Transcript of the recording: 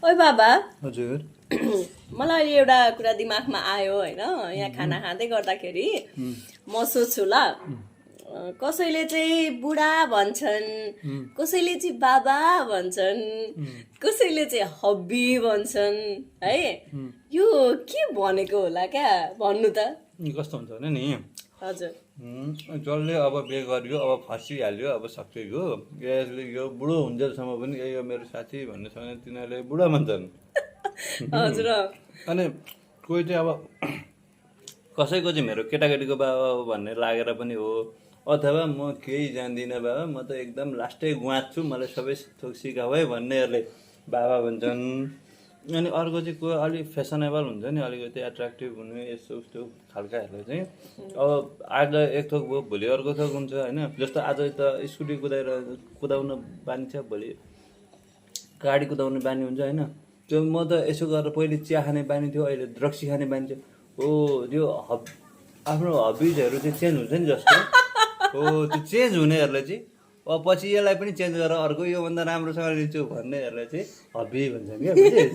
ओइ बाबा हजुर मलाई अहिले एउटा कुरा दिमागमा आयो होइन यहाँ खाना खाँदै गर्दाखेरि म सोच्छु ल कसैले चाहिँ बुढा भन्छन् कसैले चाहिँ बाबा भन्छन् कसैले चाहिँ हब्बी भन्छन् है यो के भनेको होला क्या भन्नु त कस्तो हुन्छ भने नि हजुर जसले अब बिहे गरियो अब फसिहाल्यो अब सकियो यसले यो बुढो हुन्जेलसम्म पनि यो मेरो साथी भन्ने छ भने तिनीहरूले बुढा भन्छन् हजुर अनि कोही चाहिँ अब कसैको चाहिँ मेरो केटाकेटीको बाबा हो भन्ने लागेर पनि हो अथवा म केही जान्दिनँ बाबा म त एकदम लास्टै गुवाँच छु मलाई सबै थोक सिकाऊ है भन्नेहरूले बाबा भन्छन् अनि अर्को चाहिँ कोही अलिक फेसनेबल हुन्छ नि अलिकति एट्र्याक्टिभ हुने यस्तो उस्तो खालकाहरूले चाहिँ अब आज एक थोक भयो भोलि अर्को थोक हुन्छ होइन जस्तो आज त स्कुटी कुदाउन बानी छ भोलि गाडी कुदाउने बानी हुन्छ होइन त्यो म त यसो गरेर पहिले चिया खाने बानी थियो अहिले ड्रग्सी खाने बानी थियो हो त्यो आफ्नो हबिजहरू चाहिँ चेन्ज हुन्छ नि जस्तो हो त्यो चेन्ज हुनेहरूले चाहिँ अब पछि यसलाई पनि चेन्ज गरेर अर्को योभन्दा राम्रोसँग लिन्छु भन्नेहरूलाई चाहिँ हबी भन्छन् क्या बुझेस्